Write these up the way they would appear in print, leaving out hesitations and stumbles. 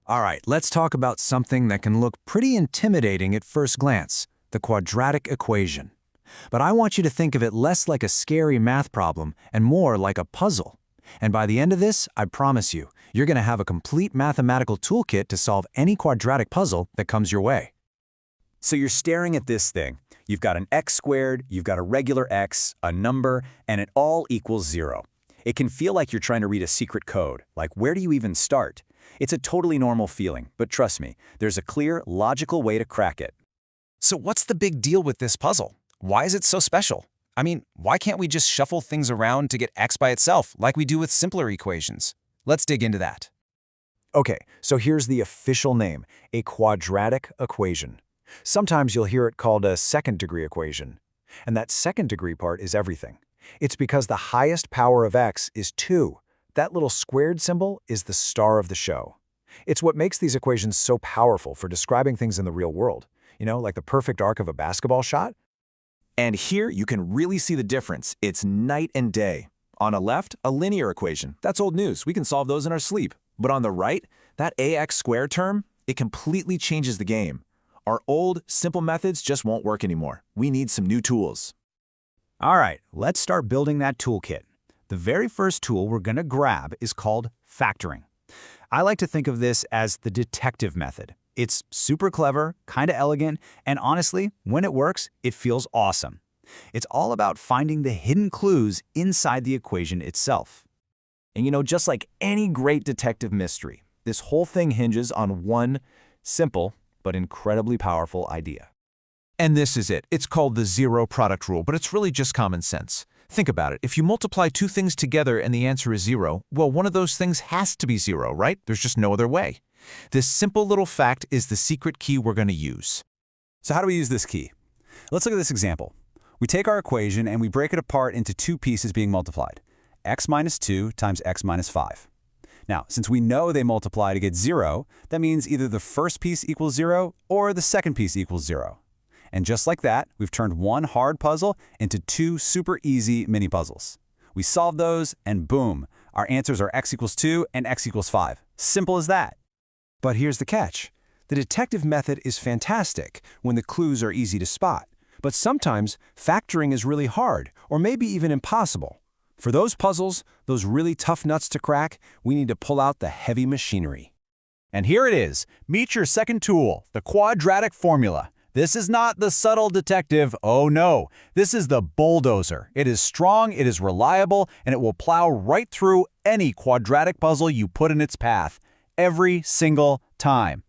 All right, let's talk about something that can look pretty intimidating at first glance, the quadratic equation. But I want you to think of it less like a scary math problem and more like a puzzle. And by the end of this, I promise you, you're going to have a complete mathematical toolkit to solve any quadratic puzzle that comes your way. So you're staring at this thing. You've got an x squared, you've got a regular x, a number, and it all equals 0. It can feel like you're trying to read a secret code, like where do you even start? It's a totally normal feeling, but trust me, there's a clear, logical way to crack it. So what's the big deal with this puzzle? Why is it so special? I mean, why can't we just shuffle things around to get x by itself, like we do with simpler equations? Let's dig into that. Okay, so here's the official name, a quadratic equation. Sometimes you'll hear it called a second-degree equation. And that second-degree part is everything. It's because the highest power of x is 2. That little squared symbol is the star of the show. It's what makes these equations so powerful for describing things in the real world. You know, like the perfect arc of a basketball shot? And here you can really see the difference. It's night and day. On a left, a linear equation. That's old news. We can solve those in our sleep. But on the right, that ax squared term, it completely changes the game. Our old, simple methods just won't work anymore. We need some new tools. All right, let's start building that toolkit. The very first tool we're going to grab is called factoring. I like to think of this as the detective method. It's super clever, kind of elegant, and honestly, when it works, it feels awesome. It's all about finding the hidden clues inside the equation itself. And you know, just like any great detective mystery, this whole thing hinges on one simple but incredibly powerful idea. And this is it. It's called the zero product rule, but it's really just common sense. Think about it. If you multiply two things together and the answer is 0, well, one of those things has to be 0, right? There's just no other way. This simple little fact is the secret key we're going to use. So how do we use this key? Let's look at this example. We take our equation and we break it apart into two pieces being multiplied, x minus 2 times x minus 5. Now, since we know they multiply to get 0, that means either the first piece equals 0 or the second piece equals 0. And just like that, we've turned one hard puzzle into two super easy mini puzzles. We solve those and boom, our answers are x equals 2 and x equals 5. Simple as that. But here's the catch. The detective method is fantastic when the clues are easy to spot. But sometimes factoring is really hard or maybe even impossible. For those puzzles, those really tough nuts to crack, we need to pull out the heavy machinery. And here it is. Meet your second tool, the quadratic formula. This is not the subtle detective, oh no. This is the bulldozer. It is strong, it is reliable, and it will plow right through any quadratic puzzle you put in its path, every single time.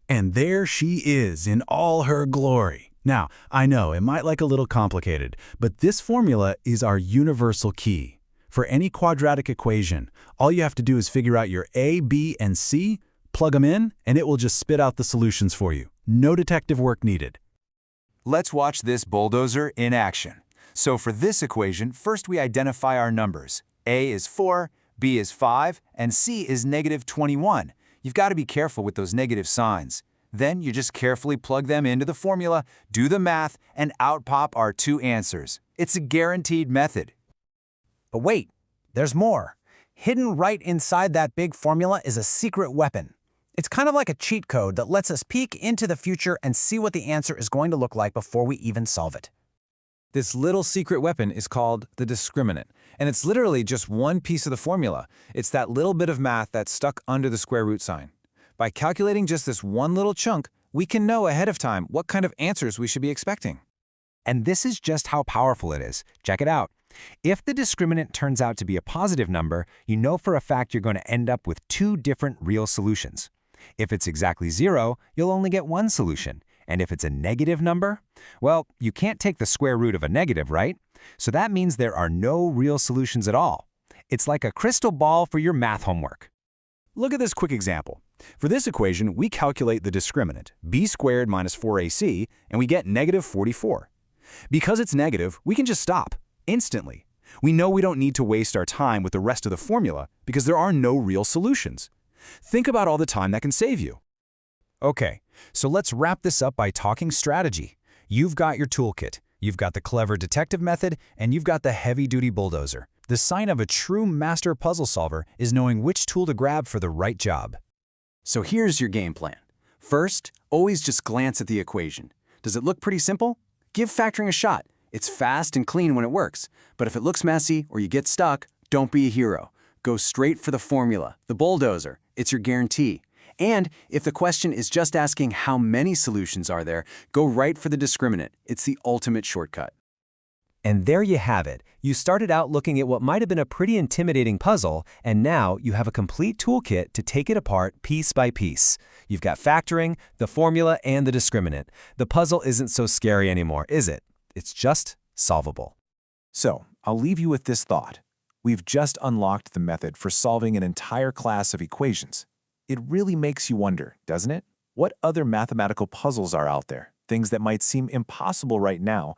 And there she is in all her glory. Now, I know it might look a little complicated, but this formula is our universal key. For any quadratic equation, all you have to do is figure out your a, b, and c, plug them in, and it will just spit out the solutions for you. No detective work needed. Let's watch this bulldozer in action. So for this equation, first we identify our numbers. A is 4, B is 5, and C is negative 21. You've got to be careful with those negative signs. Then you just carefully plug them into the formula, do the math, and out pop our two answers. It's a guaranteed method. But wait, there's more. Hidden right inside that big formula is a secret weapon. It's kind of like a cheat code that lets us peek into the future and see what the answer is going to look like before we even solve it. This little secret weapon is called the discriminant, and it's literally just one piece of the formula. It's that little bit of math that's stuck under the square root sign. By calculating just this one little chunk, we can know ahead of time what kind of answers we should be expecting. And this is just how powerful it is. Check it out. If the discriminant turns out to be a positive number, you know for a fact you're going to end up with two different real solutions. If it's exactly 0, you'll only get one solution. And if it's a negative number, well, you can't take the square root of a negative, right? So that means there are no real solutions at all. It's like a crystal ball for your math homework. Look at this quick example. For this equation, we calculate the discriminant, b squared minus 4ac, and we get negative 44. Because it's negative, we can just stop, instantly. We know we don't need to waste our time with the rest of the formula because there are no real solutions. Think about all the time that can save you. Okay, so let's wrap this up by talking strategy. You've got your toolkit, you've got the clever detective method, and you've got the heavy-duty bulldozer. The sign of a true master puzzle solver is knowing which tool to grab for the right job. So here's your game plan. First, always just glance at the equation. Does it look pretty simple? Give factoring a shot. It's fast and clean when it works. But if it looks messy or you get stuck, don't be a hero. Go straight for the formula, the bulldozer. It's your guarantee. And if the question is just asking how many solutions are there, go right for the discriminant. It's the ultimate shortcut. And there you have it. You started out looking at what might have been a pretty intimidating puzzle, and now you have a complete toolkit to take it apart piece by piece. You've got factoring, the formula, and the discriminant. The puzzle isn't so scary anymore, is it? It's just solvable. So, I'll leave you with this thought. We've just unlocked the method for solving an entire class of equations. It really makes you wonder, doesn't it? What other mathematical puzzles are out there? Things that might seem impossible right now,